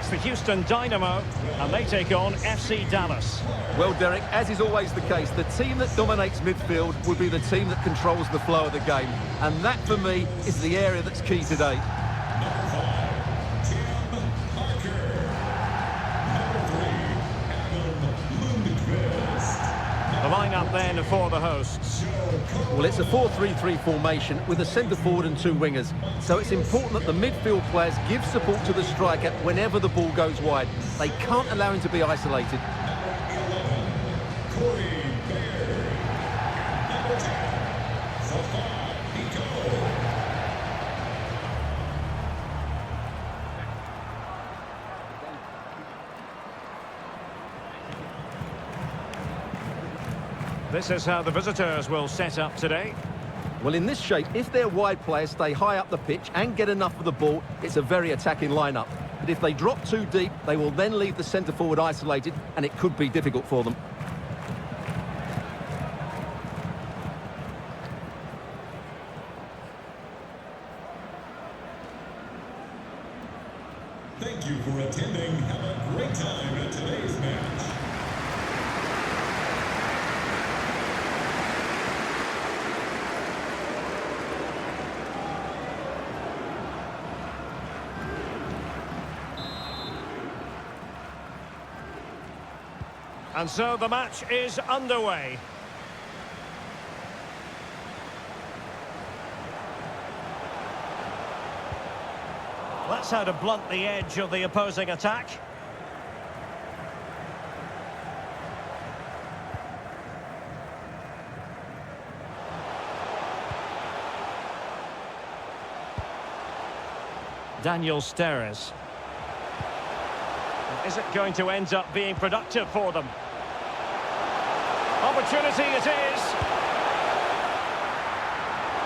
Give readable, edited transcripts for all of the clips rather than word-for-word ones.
the Houston Dynamo, and they take on FC Dallas. Well, Derek, as is always the case, the team that dominates midfield will be the team that controls the flow of the game. And that, for me, is the area that's key today. The line-up then for the hosts. Well, it's a 4-3-3 formation with a centre-forward and two wingers. So it's important that the midfield players give support to the striker whenever the ball goes wide. They can't allow him to be isolated. This is how the visitors will set up today. Well, in this shape, if their wide players stay high up the pitch and get enough of the ball, it's a very attacking lineup. But if they drop too deep, they will then leave the centre-forward isolated, and it could be difficult for them. Thank you for attending. Have a great time at today's match. And so the match is underway. That's how to blunt the edge of the opposing attack. Daniel Steres. Is it going to end up being productive for them? Opportunity it is.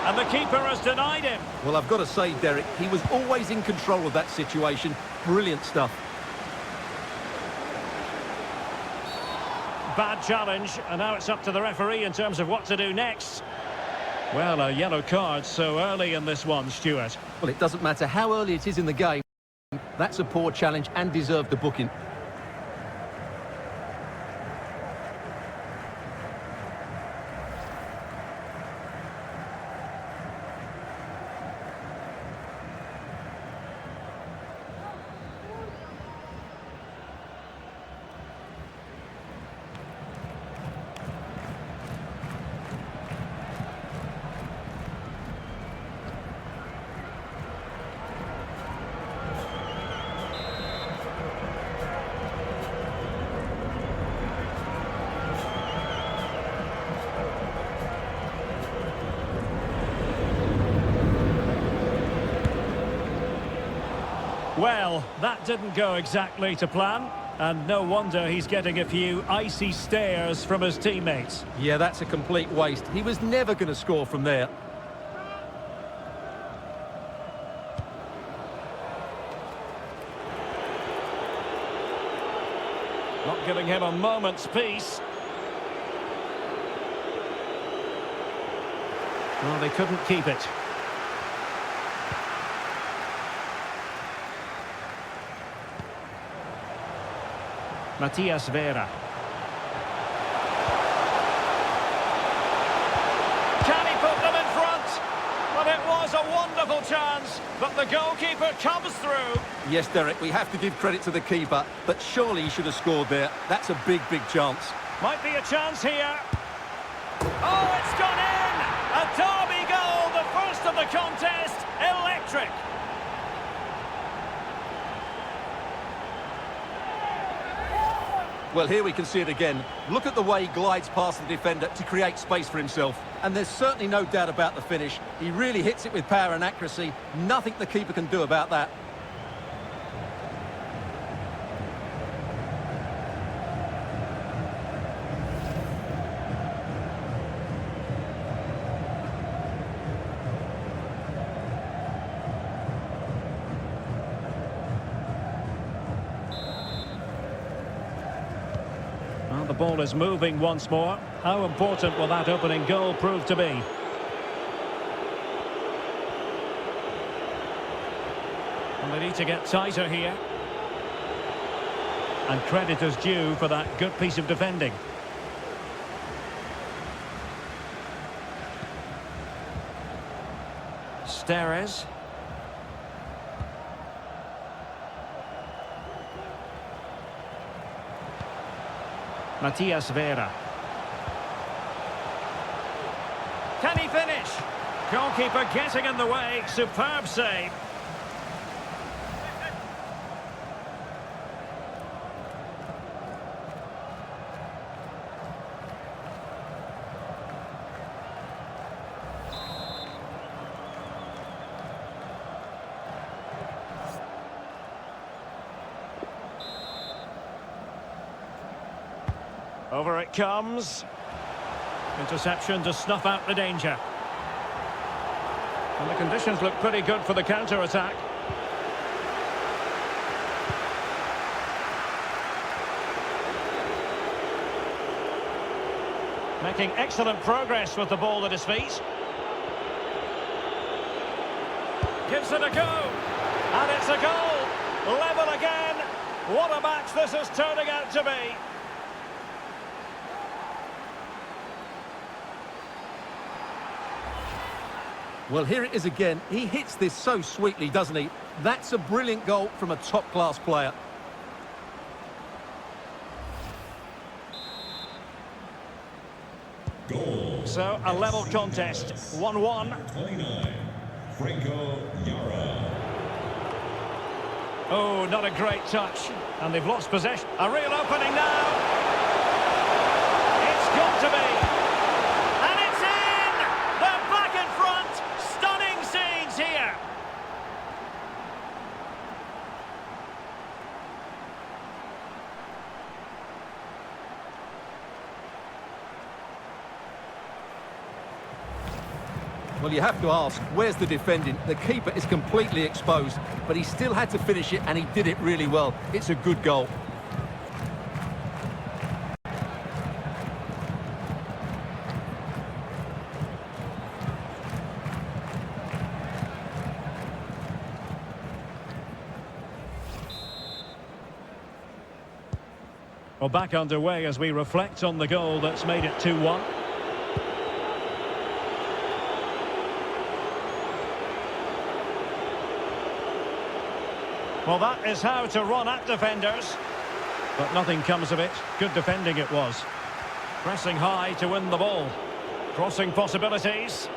And the keeper has denied him. Well, I've got to say, Derek, he was always in control of that situation. Brilliant stuff. Bad challenge, and now it's up to the referee in terms of what to do next. Well, a yellow card so early in this one, Stuart. Well, it doesn't matter how early it is in the game. That's a poor challenge and deserved a booking. Well, that didn't go exactly to plan, and no wonder he's getting a few icy stares from his teammates. Yeah, that's a complete waste. He was never going to score from there. Not giving him a moment's peace. Well, they couldn't keep it. Matias Vera. Can he put them in front? Well, it was a wonderful chance, but the goalkeeper comes through. Yes, Derek, we have to give credit to the keeper, but surely he should have scored there. That's a big, big chance. Might be a chance here. Oh, it's gone in! A derby goal, the first of the contest. Electric. Well, here we can see it again. Look at the way he glides past the defender to create space for himself. And there's certainly no doubt about the finish. He really hits it with power and accuracy. Nothing the keeper can do about that. Well, the ball is moving once more. How important will that opening goal prove to be? Well, they need to get tighter here. And credit is due for that good piece of defending. Steres. Matias Vera. Can he finish? Goalkeeper getting in the way. Superb save. Over it comes. Interception to snuff out the danger. And the conditions look pretty good for the counter-attack. Making excellent progress with the ball at his feet. Gives it a go. And it's a goal. Level again. What a match this is turning out to be. Well, here it is again. He hits this so sweetly, doesn't he? That's a brilliant goal from a top-class player. Goal. So, a level contest. 1-1. 29. Franco Yara. Oh, not a great touch. And they've lost possession. A real opening now. It's got to be. And it's in! They're back in front. Stunning scenes here. Well, you have to ask, where's the defending? The keeper is completely exposed, but he still had to finish it, and he did it really well. It's a good goal. Well, back underway as we reflect on the goal that's made it 2-1. Well, that is how to run at defenders. But nothing comes of it. Good defending it was. Pressing high to win the ball. Crossing possibilities.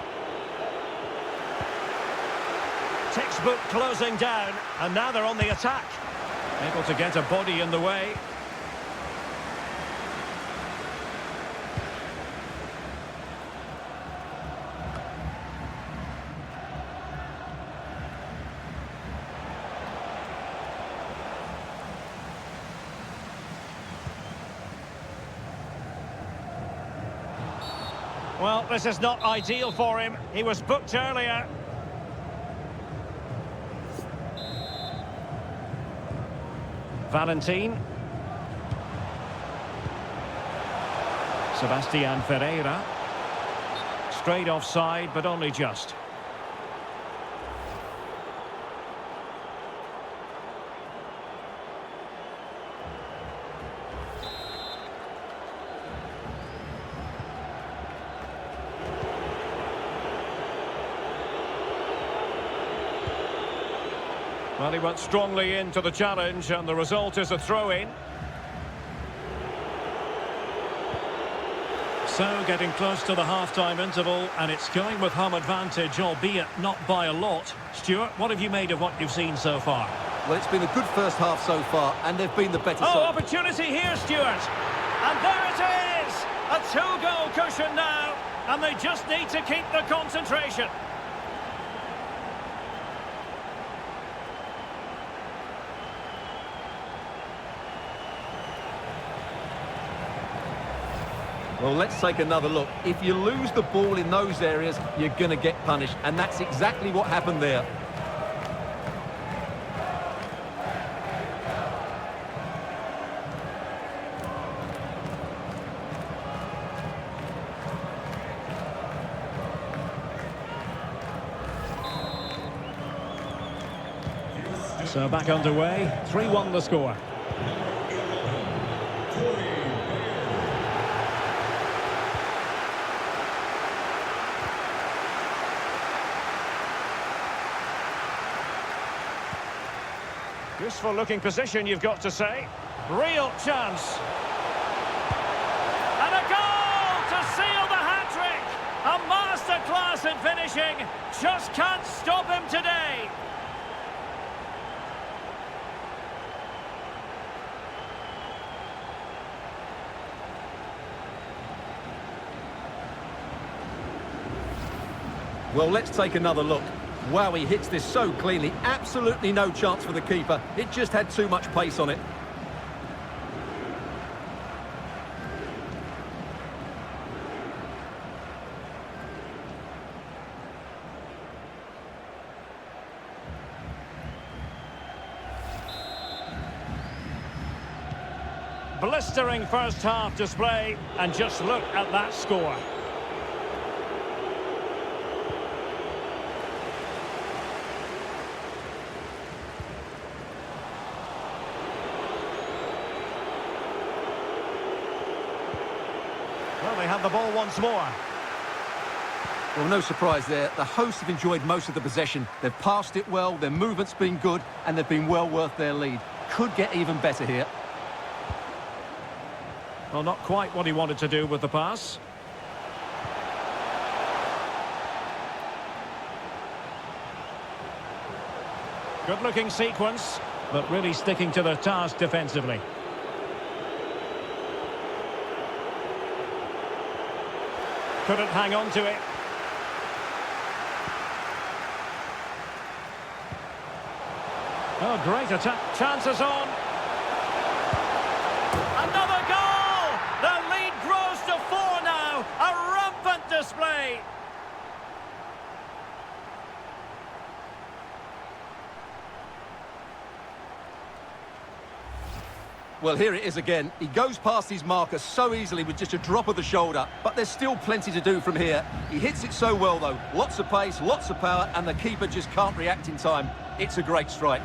Textbook closing down. And now they're on the attack. Able to get a body in the way. Well, this is not ideal for him. He was booked earlier. Valentin. Sebastian Ferreira. Straight offside, but only just. Well, he went strongly into the challenge, and the result is a throw-in. So, getting close to the half-time interval, and it's going with home advantage, albeit not by a lot. Stuart, what have you made of what you've seen so far? Well, it's been a good first half so far, and they've been the better Oh, side. opportunity here, Stuart. And there it is! A two-goal cushion now, and they just need to keep the concentration. Well, let's take another look. If you lose the ball in those areas, you're going to get punished. And that's exactly what happened there. So back underway, 3-1 the score. Useful looking position, you've got to say. Real chance. And a goal to seal the hat-trick! A masterclass in finishing. Just can't stop him today. Well, let's take another look. Wow, he hits this so cleanly. Absolutely no chance for the keeper. It just had too much pace on it. Blistering first half display, and just look at that score. Well, they have the ball once more. Well, no surprise there. The hosts have enjoyed most of the possession. They've passed it well, their movement's been good, and they've been well worth their lead. Could get even better here. Well, not quite what he wanted to do with the pass. Good-looking sequence, but really sticking to the task defensively. Couldn't hang on to it. Oh, great attack. Chances on. Another goal! The lead grows to 4 now. A rampant display. Well, here it is again. He goes past his marker so easily with just a drop of the shoulder, but there's still plenty to do from here. He hits it so well, though. Lots of pace, lots of power, and the keeper just can't react in time. It's a great strike.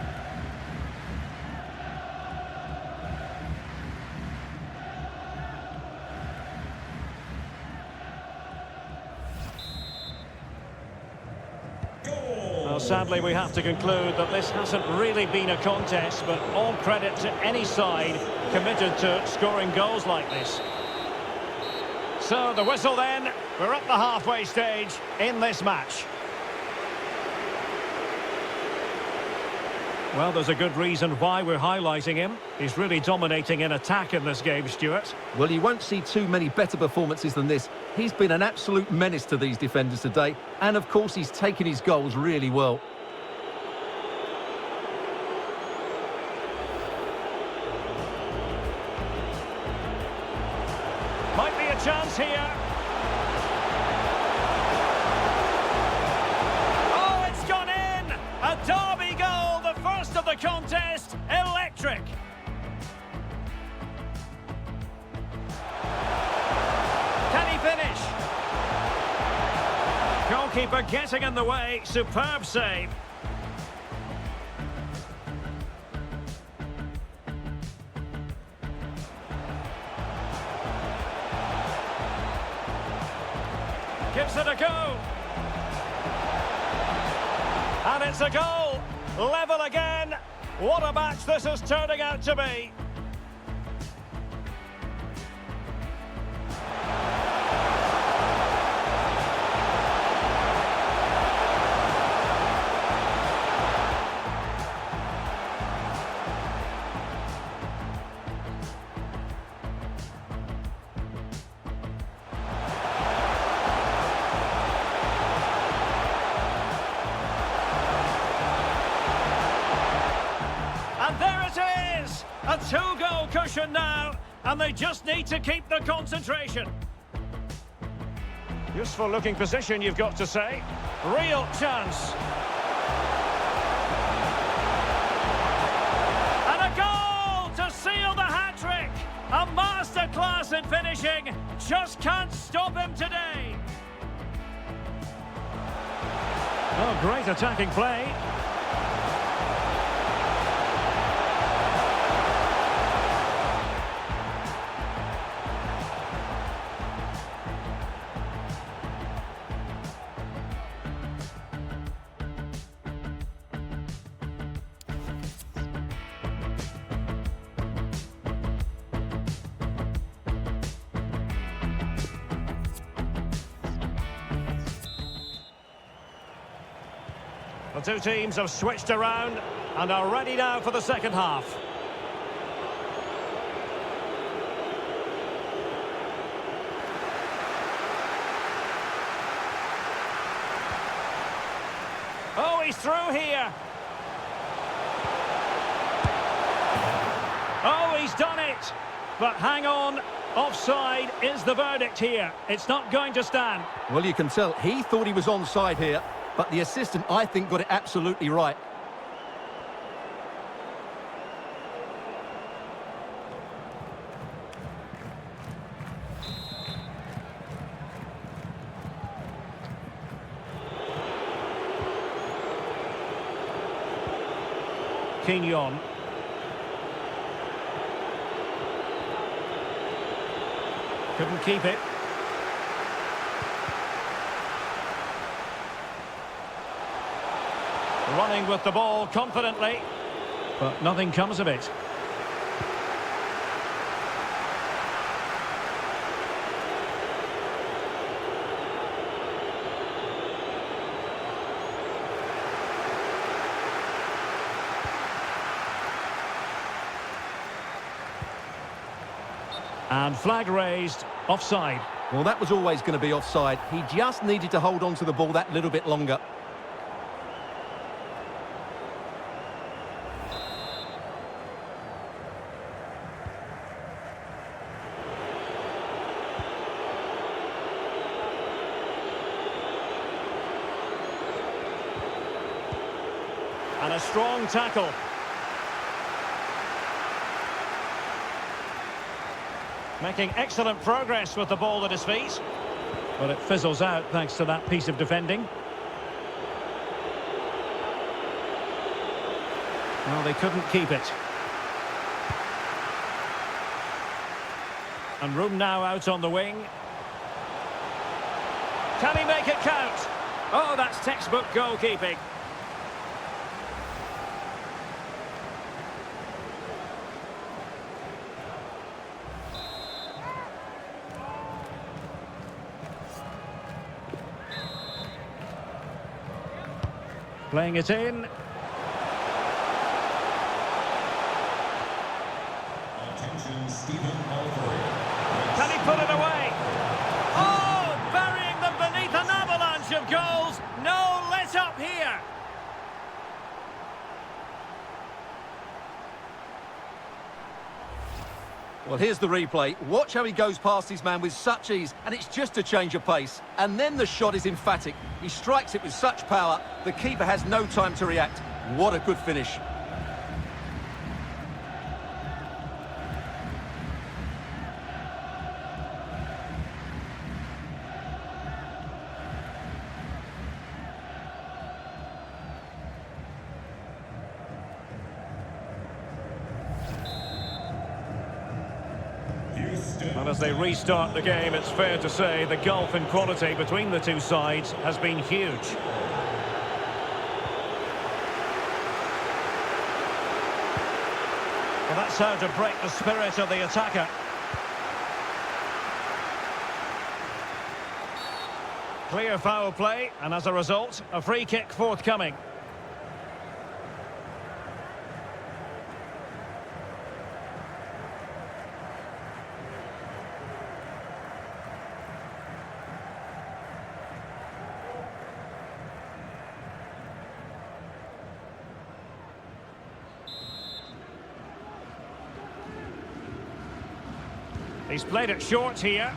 Well, sadly, we have to conclude that this hasn't really been a contest, but all credit to any side committed to scoring goals like this. So, the whistle then. We're at the halfway stage in this match. Well, there's a good reason why we're highlighting him. He's really dominating in attack in this game, Stuart. Well, you won't see too many better performances than this. He's been an absolute menace to these defenders today, and of course he's taken his goals really well. Might be a chance here. Oh, it's gone in! A derby goal, the first of the contest. Electric. Can he finish? Goalkeeper getting in the way. Superb save. Gives it a go. And it's a goal. Level again. What a match this is turning out to be. And there it is! A 2-goal cushion now, and they just need to keep the concentration. Useful looking position, you've got to say. Real chance. And a goal to seal the hat-trick! A masterclass in finishing. Just can't stop him today. Oh, great attacking play. The two teams have switched around and are ready now for the second half. Oh, he's through here. Oh, he's done it. But hang on, offside is the verdict here. It's not going to stand. Well, you can tell he thought he was onside here, but the assistant, I think, got it absolutely right. Quignon. Couldn't keep it. Running with the ball confidently, but nothing comes of it. And flag raised, offside. Well, that was always going to be offside. He just needed to hold on to the ball that little bit longer. And a strong tackle. Making excellent progress with the ball at his feet. But it fizzles out thanks to that piece of defending. Well, they couldn't keep it. And room now out on the wing. Can he make it count? Oh, that's textbook goalkeeping. Playing it in. Attention, Stephen Alford. Can he put it away? Oh, burying them beneath an avalanche of goals. No let up here. Well, here's the replay. Watch how he goes past his man with such ease, and it's just a change of pace. And then the shot is emphatic. He strikes it with such power, the keeper has no time to react. What a good finish. And as they restart the game, it's fair to say the gulf in quality between the two sides has been huge. Well, that's how to break the spirit of the attacker. Clear foul play, and as a result, a free kick forthcoming. He's played it short here.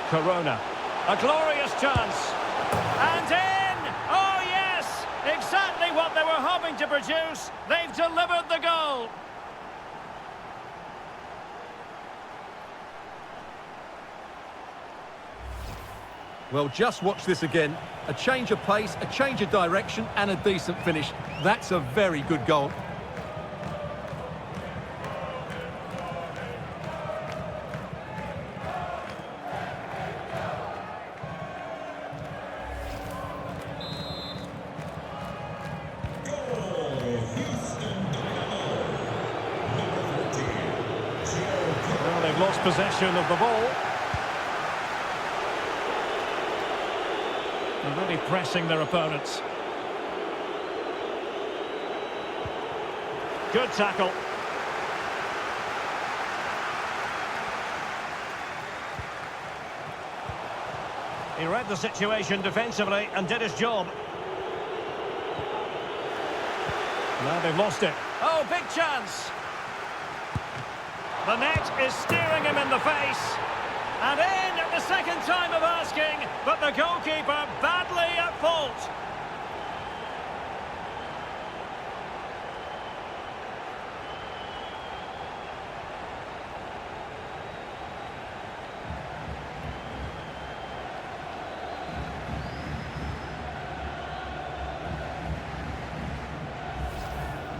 Corona. A glorious chance. And in! Oh, yes! Exactly what they were hoping to produce. They've delivered the goal. Well, just watch this again. A change of pace, a change of direction, and a decent finish. That's a very good goal. Well, they've lost possession of the ball. They're really pressing their opponents. Good tackle. He read the situation defensively and did his job. Now they've lost it. Oh, big chance. The net is steering him in the face. And in at the second time of asking, but the goalkeeper badly at fault.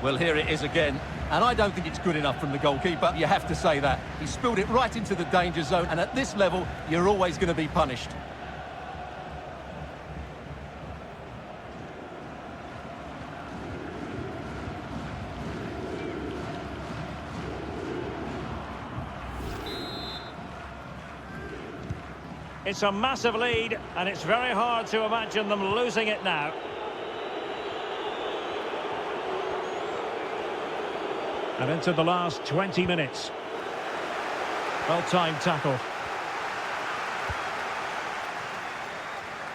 Well, here it is again. And I don't think it's good enough from the goalkeeper. You have to say that. He spilled it right into the danger zone, and at this level, you're always going to be punished. It's a massive lead, and it's very hard to imagine them losing it now. And into the last 20 minutes. Well-timed tackle.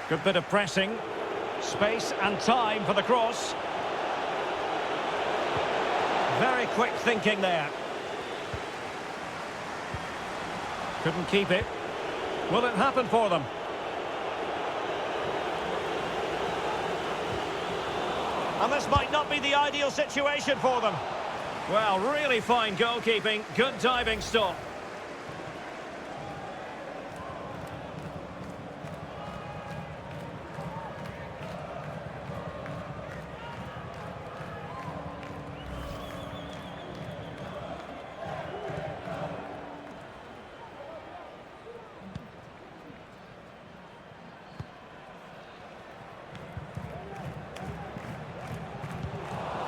Good bit of pressing. Space and time for the cross. Very quick thinking there. Couldn't keep it. Will it happen for them? And this might not be the ideal situation for them. Well, really fine goalkeeping, good diving stop.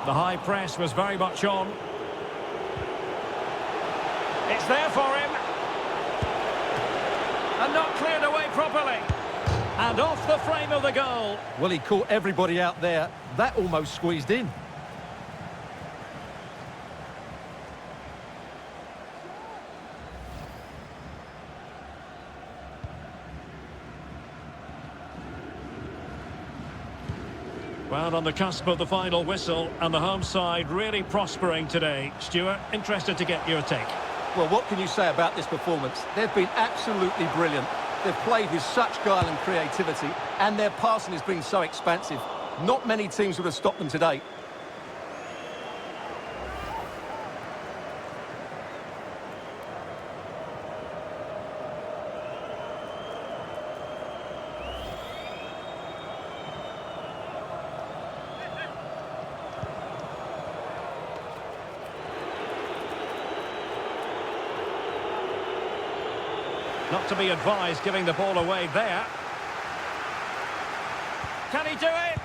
The high press was very much on. It's there for him. And not cleared away properly. And off the frame of the goal. Well, he caught everybody out there. That almost squeezed in. Well, on the cusp of the final whistle, and the home side really prospering today. Stuart, interested to get your take. Well, what can you say about this performance? They've been absolutely brilliant. They've played with such guile and creativity, and their passing has been so expansive. Not many teams would have stopped them today. Not to be advised giving the ball away there. Can he do it?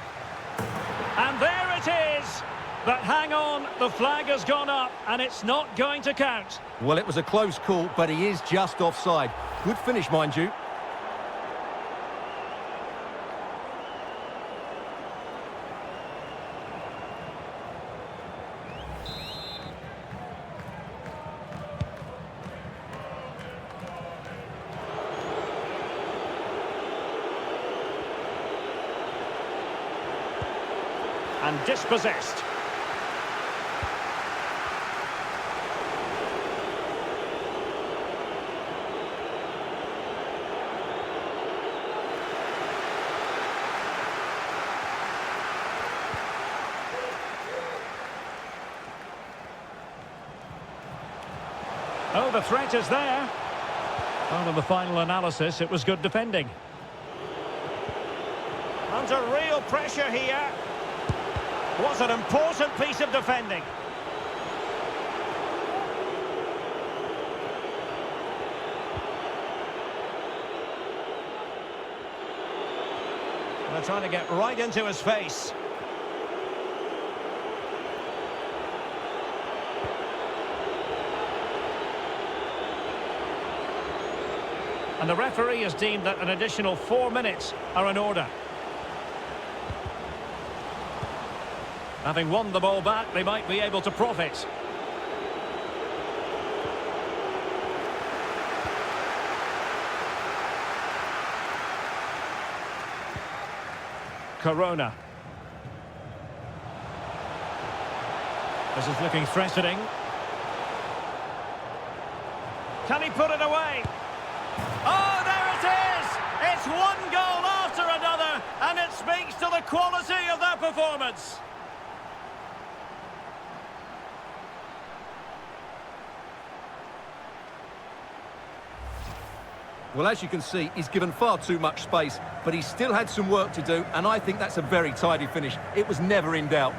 And there it is. But hang on, the flag has gone up and it's not going to count. Well, it was a close call, but he is just offside. Good finish, mind you. And dispossessed. Oh, the threat is there. Well, in the final analysis, it was good defending. Under real pressure here. Was an important piece of defending. They're trying to get right into his face. And the referee has deemed that an additional 4 minutes are in order. Having won the ball back, they might be able to profit. Corona. This is looking threatening. Can he put it away? Oh, there it is! It's one goal after another, and it speaks to the quality of their performance. Well, as you can see, he's given far too much space, but he still had some work to do, and I think that's a very tidy finish. It was never in doubt.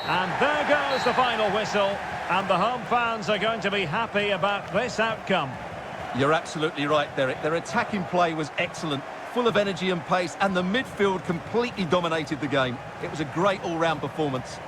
And there goes the final whistle, and the home fans are going to be happy about this outcome. You're absolutely right, Derek. Their attacking play was excellent, full of energy and pace, and the midfield completely dominated the game. It was a great all-round performance.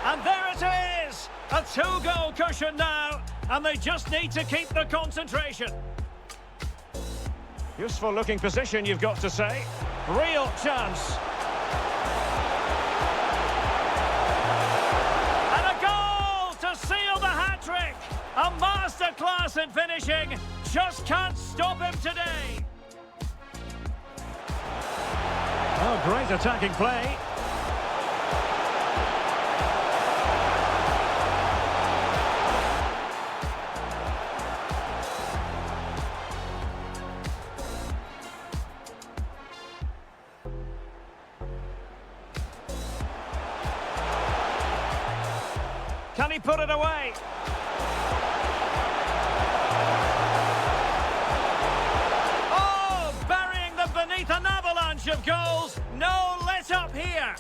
And there it is! A two-goal cushion now, and they just need to keep the concentration. Useful-looking position, you've got to say. Real chance. And a goal to seal the hat-trick! A masterclass in finishing. Just can't stop him today. Oh, great attacking play. Can he put it away? Oh, burying them beneath an avalanche of goals. No let up here.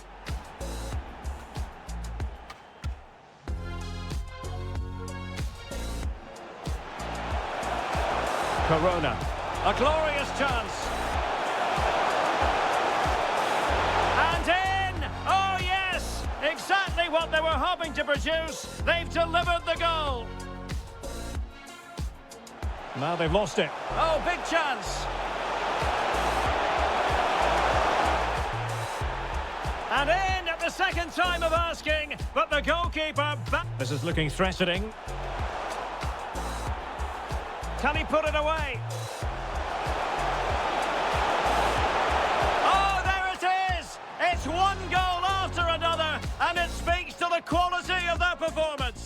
Corona. A glorious chance. And in! Oh, yes! Exactly what they were hoping to produce. They've delivered the goal. Now they've lost it. Oh, big chance. And in at the second time of asking, but the goalkeeper back. This is looking threatening. Can he put it away? Oh, there it is! It's one goal after another, and it speaks to the quality of their performance.